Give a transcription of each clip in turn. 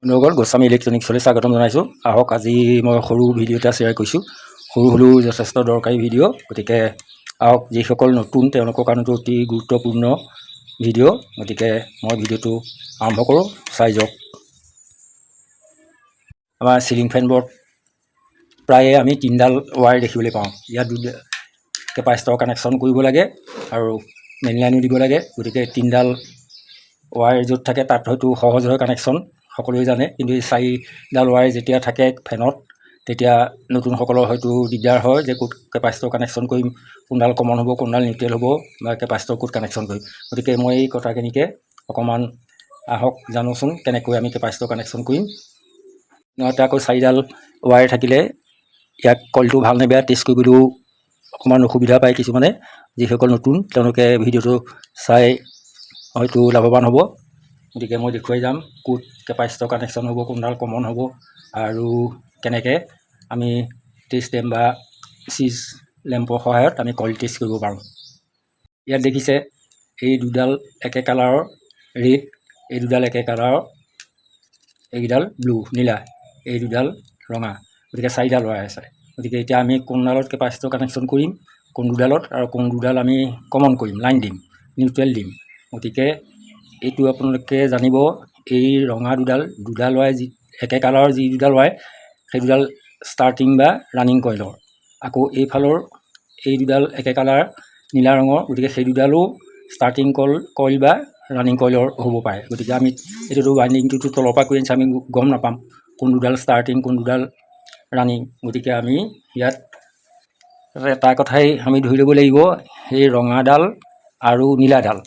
বন্ধুসকল, গোস্বামী ইলেক্ট্ৰনিক্সলৈ স্বাগতম জনাইছোঁ। আহক আজি মই সৰু ভিডিঅ' এটা শ্বেয়াৰ কৰিছোঁ। সৰু হ'লেও যথেষ্ট দৰকাৰী ভিডিঅ'। গতিকে আহক, যিসকল নতুন তেওঁলোকৰ কাৰণেতো অতি গুৰুত্বপূৰ্ণ ভিডিঅ'। গতিকে মই ভিডিঅ'টো আৰম্ভ কৰোঁ, চাই যাওক। আমাৰ চিলিং ফেনবোৰত প্ৰায়ে আমি 3ডাল ৱায়াৰ দেখিবলৈ পাওঁ। ইয়াত কেপাচিটৰ কানেকশ্যন কৰিব লাগে আৰু মেইন লাইনো দিব লাগে। গতিকে 3ডাল ৱায়াৰ য'ত থাকে তাত হয়তো সহজ হয় কানেকশ্যন, সকলোৱে জানে। কিন্তু এই 4ডাল ৱায়াৰ যেতিয়া থাকে ফেনত, তেতিয়া নতুনসকলৰ হয়তো দিগদাৰ হয় যে ক'ত কেপাচিটৰ কানেকশ্যন কৰিম, কোনডাল কমন হ'ব, কোনডাল নিউট্ৰেল হ'ব, বা কেপাচিটৰ ক'ত কানেকশ্যন কৰিম। গতিকে মই এই কথাখিনিকে অকণমান আহক জানোচোন কেনেকৈ আমি কেপাচিটৰ কানেকশ্যন কৰিম। নহ'লে আকৌ 4ডাল ৱায়াৰ থাকিলে ইয়াক কইলটো ভাল নে বেয়া টেষ্ট কৰিবলৈও অকণমান অসুবিধা পায় কিছুমানে। যিসকল নতুন তেওঁলোকে ভিডিঅ'টো চাই হয়তো লাভৱান হ'ব। গতিকে মই দেখুৱাই যাম ক'ত কেপাচিটৰ কানেকশ্যন হ'ব, কোনডাল কমন হ'ব, আৰু কেনেকৈ আমি টেষ্ট লেম্প বা চিজ লেম্পৰ সহায়ত আমি কইল টেষ্ট কৰিব পাৰোঁ। ইয়াত দেখিছে এই দুডাল একে কালাৰৰ ৰেড, এই দুডাল একে কালাৰৰ, এইকেইডাল ব্লু নীলা, এই দুডাল ৰঙা। গতিকে 4ডাল ৱায়াৰ আছে। গতিকে এতিয়া আমি কোনডালত কেপাচিটৰ কানেকশ্যন কৰিম, কোন দুডালত, আৰু কোন দুডাল আমি কমন কৰিম, লাইন দিম, নিউট্ৰেল দিম। গতিকে এইটো আপোনালোকে জানিব, এই ৰঙা দুডাল ৱায়াৰ একে কালাৰৰ যি দুডাল ৱায়াৰ, সেই দুডাল ষ্টাৰ্টিং বা ৰানিং কইলৰ। আকৌ এইফালৰ এই দুডাল একে কালাৰ নীলা ৰঙৰ, গতিকে সেই দুডালো ষ্টাৰ্টিং কইল বা ৰানিং কইলৰ হ'ব পাৰে। গতিকে আমি এইটোতো ৱাইণ্ডিংটোতো তলৰ পৰা কৰি আনিছে, আমি গম নাপাম কোন দুডাল ষ্টাৰ্টিং, কোন দুডাল ৰানিং। গতিকে আমি ইয়াত এটা কথাই আমি ধৰি ল'ব লাগিব, সেই ৰঙাডাল আৰু নীলাডাল,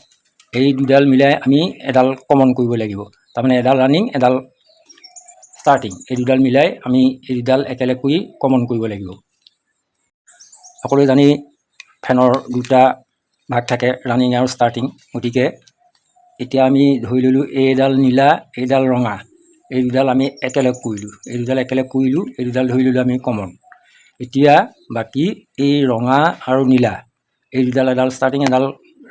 এই দুডাল মিলাই আমি এডাল কমন কৰিব লাগিব। তাৰমানে এডাল ৰানিং, এডাল ষ্টাৰ্টিং, এই দুডাল মিলাই আমি এই দুডাল একেলগ কৰি কমন কৰিব লাগিব। সকলোৱে জানি ফেনৰ দুটা ভাগ থাকে, ৰানিং আৰু ষ্টাৰ্টিং। গতিকে এতিয়া আমি ধৰি ল'লোঁ এইডাল নীলা, এইডাল ৰঙা, এই দুডাল আমি একেলগ কৰিলোঁ, এই দুডাল একেলগ কৰিলোঁ, এই দুডাল ধৰি ল'লোঁ আমি কমন। এতিয়া বাকী এই ৰঙা আৰু নীলা, এই দুডাল এডাল ষ্টাৰ্টিং, এডাল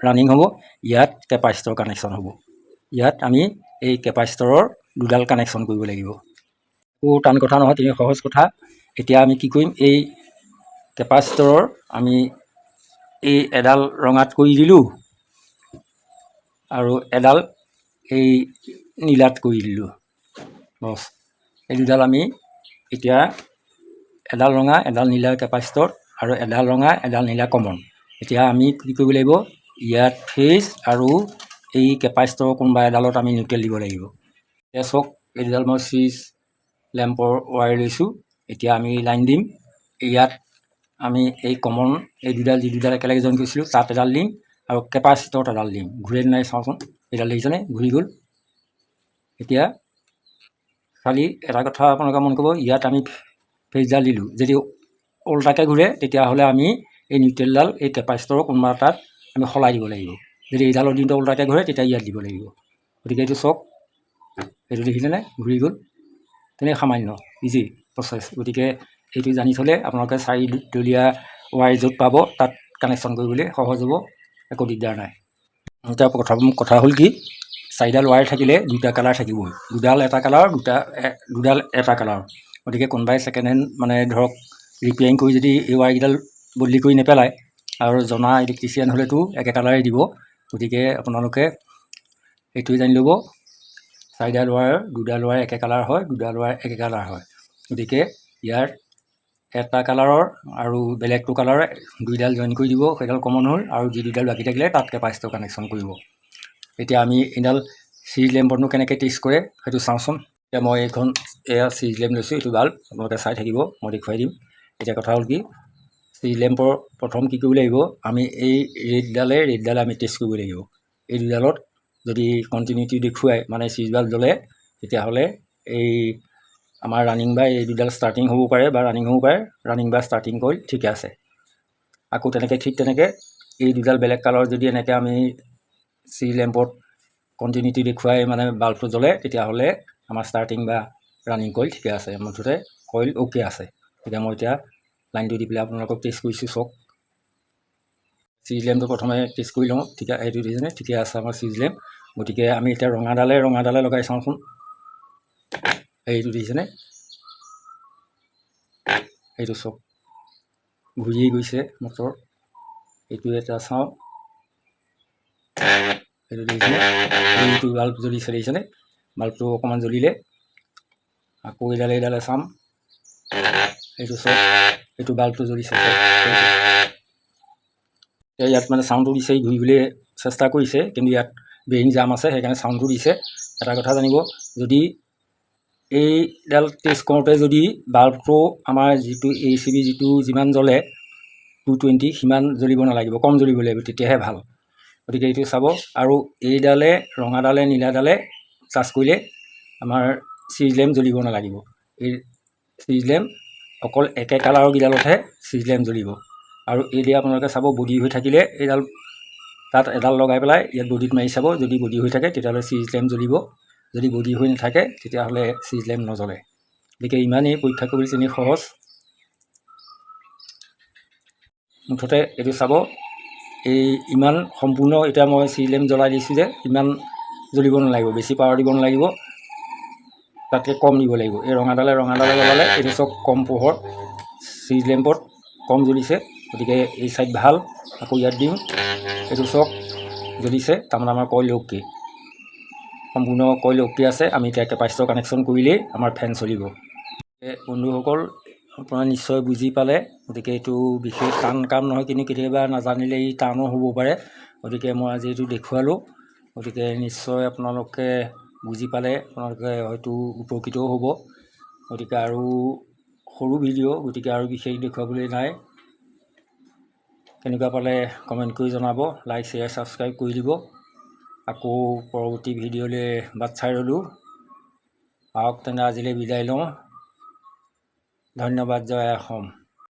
ৰানিং হ'ব। ইয়াত কেপাচিটৰ কানেকশ্যন হ'ব। ইয়াত আমি এই কেপাচিটৰৰ দুডাল কানেকশ্যন কৰিব লাগিব। টান কথা নহয়, তিনি সহজ কথা। এতিয়া আমি কি কৰিম, এই কেপাচিটৰৰ আমি এই এডাল ৰঙাত কৰি দিলোঁ আৰু এডাল এই নীলাত কৰি দিলোঁ। বছ, এই দুডাল আমি এতিয়া এডাল ৰঙা, এডাল নীলা কেপাচিটৰ, আৰু এডাল ৰঙা, এডাল নীলা কমন। এতিয়া আমি কি কৰিব লাগিব, ইয়াত ফেজ আৰু এই কেপাচিটৰৰ কোনোবা এডালত আমি নিউট্ৰেল দিব লাগিব। এতিয়া চাওক, এই দুডাল মই চিজ লেম্পৰ ৱায়াৰ লৈছোঁ। এতিয়া আমি লাইন দিম। ইয়াত আমি এই কমন এই দুডাল, যি দুডাল একেলগে জইন কৰিছিলোঁ, তাত এডাল দিম আৰু কেপাচিটৰত এডাল দিম। ঘূৰে নাই চাওঁচোন, এইডাল দেখিছেনে, ঘূৰি গ'ল। এতিয়া খালি এটা কথা আপোনালোকে মন কৰিব, ইয়াত আমি ফেজডাল দিলোঁ, যদি ওল্টাকৈ ঘূৰে তেতিয়াহ'লে আমি এই নিউট্ৰেলডাল এই কেপাচিটৰৰ কোনোবা এটাত আমি সলাই দিব লাগিব। যদি এইডালৰ দিনটো ওল্টাকৈ ঘূৰে তেতিয়া ইয়াত দিব লাগিব। গতিকে এইটো চাওক, এইটো দেখিছেনে, ঘূৰি গ'ল। তেনেকৈ সামান্য ইজি প্ৰচেছ। গতিকে এইটো জানি থ'লে আপোনালোকে 4ডলীয়া ৱায়াৰ য'ত পাব তাত কানেকশ্যন কৰিবলৈ সহজ হ'ব, একো দিগদাৰ নাই। এতিয়া কথা হ'ল কি, 4ডাল ৱায়াৰ থাকিলে দুটা কালাৰ থাকিবই। দুডাল এটা কালাৰ, দুডাল এটা কালাৰ। গতিকে কোনোবাই ছেকেণ্ড হেণ্ড মানে ধৰক ৰিপেয়াৰিং কৰি যদি এই ৱায়াৰকেইডাল বদলি কৰি নেপেলায়, আৰু জনা ইলেক্ট্ৰিচিয়ান হ'লেতো একে কালাৰেই দিব। গতিকে আপোনালোকে এইটোৱে জানি ল'ব, 4ডাল ৱায়াৰ, দুডাল ৱায়াৰ একে কালাৰ হয়, দুডাল ৱায়াৰ একে কালাৰ হয়। গতিকে ইয়াৰ এটা কালাৰৰ আৰু বেলেগটো কালাৰৰ দুইডাল জইন কৰি দিব, সেইডাল কমন হ'ল, আৰু যি দুডাল বাকী থাকিলে তাত কেপাচিটৰ কানেকশ্যন কৰিব। এতিয়া আমি এইডাল চিজ লেম্পতনো কেনেকৈ টেষ্ট কৰে সেইটো চাওঁচোন। এতিয়া মই এইখন এয়া চিজ লেম্প লৈছোঁ, এইটো বাল্ব আপোনালোকে চাই থাকিব, মই দেখুৱাই দিম। এতিয়া কথা হ'ল কি, চিজ লেম্পৰ প্ৰথম কি কৰিব লাগিব, আমি এই ৰেডডালে আমি টেষ্ট কৰিব লাগিব। এই দুডালত যদি কণ্টিনিউটি দেখুৱাই, মানে চিজ বাল্ব জ্বলে, তেতিয়াহ'লে এই আমাৰ ৰানিং বা এই দুডাল ষ্টাৰ্টিং হ'ব পাৰে বা ৰানিং হ'ব পাৰে, ৰানিং বা ষ্টাৰ্টিং কইল ঠিকে আছে। আকৌ ঠিক তেনেকৈ এই দুডাল বেলেগ কালাৰ যদি এনেকৈ আমি চিজ লেম্পত কণ্টিনিউটি দেখুৱাই মানে বাল্বটো জ্বলে, তেতিয়াহ'লে আমাৰ ষ্টাৰ্টিং বা ৰানিং কইল ঠিকে আছে, মুঠতে কইল অ'কে আছে। তেতিয়া মই এতিয়া লাইনটো দি পেলাই আপোনালোকক টেষ্ট কৰিছোঁ, চাওক। চিজ লেম্পটো প্ৰথমে টেষ্ট কৰি লওঁ, ঠিকে এইটো দেখিছেনে, ঠিকে আছে আমাৰ চিজ লেম্প। গতিকে আমি এতিয়া ৰঙাডালে লগাই চাওঁচোন। এইটো দেখিছেনে, এইটো চব ঘূৰিয়ে গৈছে মটৰ। এইটো এটা চাওঁ, এইটো দেখিছেনে, এইটো বাল্ব জ্বলিছে দেখিছেনে, বাল্বটো অকণমান জ্বলিলে। আকৌ এইডালে চাম, এইটো চব, এইটো বাল্বটো জ্বলিছে। ইয়াত মানে চাউণ্ডটো দিছে, ঘূৰিবলৈ চেষ্টা কৰিছে, কিন্তু ইয়াত বেৰিং জাম আছে, সেইকাৰণে চাউণ্ডটো দিছে। এটা কথা জানিব, যদি এইডাল টেষ্ট কৰোঁতে যদি বাল্বটো আমাৰ যিটো ACB যিটো যিমান জ্বলে 220 সিমান জ্বলিব নালাগিব, কম জ্বলিব লাগিব, তেতিয়াহে ভাল। গতিকে এইটো চাব। আৰু এইডালে ৰঙাডালে নীলাডালে টাচ কৰিলে আমাৰ চিৰিজ লেম্প জ্বলিব নালাগিব। এই চিৰিজ লেম্প অকল একে কালাৰৰ কেইডালতহে চিৰিজ লেম্প জ্বলিব। আৰু এইদৰে আপোনালোকে চাব, বডি হৈ থাকিলে এইডাল তাত এডাল লগাই পেলাই ইয়াত বডিত মাৰি চাব, যদি বডি হৈ থাকে তেতিয়াহ'লে চিৰিজ লেম্প জ্বলিব, যদি বডি হৈ নাথাকে তেতিয়াহ'লে চিৰিজ লেম্প নজ্বলে। গতিকে ইমানেই, পৰীক্ষা কৰিবলৈ তেনেই সহজ। মুঠতে এইটো চাব, এই ইমান সম্পূৰ্ণ এতিয়া মই চিৰিজ লেম্প জ্বলাই দিছোঁ যে, ইমান জ্বলিব নালাগিব, বেছি পাৱাৰ দিব নালাগিব, তাতকৈ কম দিব লাগিব। এই ৰঙাডালে জ্বলালে এইটো চব কম পোহৰ, চিৰিজ লেম্পত কম জ্বলিছে, গতিকে এই চাইড ভাল। আকৌ ইয়াত দিওঁ, এইটো চব জ্বলিছে, তাৰমানে আমাৰ কইল অ'কে, সম্পূৰ্ণ কইল অ'কে আছে। আমি এতিয়া কেপাচিটৰ কানেকশ্যন কৰিলেই আমাৰ ফেন চলিব। বন্ধুসকল, আপোনাৰ নিশ্চয় বুজি পালে। গতিকে এইটো বিশেষ টান কাম নহয়, কিন্তু কেতিয়াবা নাজানিলে ই টানো হ'ব পাৰে। গতিকে মই আজি এইটো দেখুৱালোঁ। গতিকে নিশ্চয় আপোনালোকে বুজি পালে, আপোনালোকে হয়তো উপকৃতও হ'ব। গতিকে আৰু সৰু ভিডিঅ', গতিকে আৰু বিশেষ দেখুৱাবলৈ নাই। কেনেকুৱা পালে কমেণ্ট কৰি জনাব, লাইক শ্বেয়াৰ ছাবস্ক্ৰাইব কৰি দিব। আকৌ পৰৱৰ্তী ভিডিঅ'লৈ বাট চাই ৰ'লোঁ। আহক তেনে আজিলৈ বিদায় লওঁ। ধন্যবাদ। জয় অসম।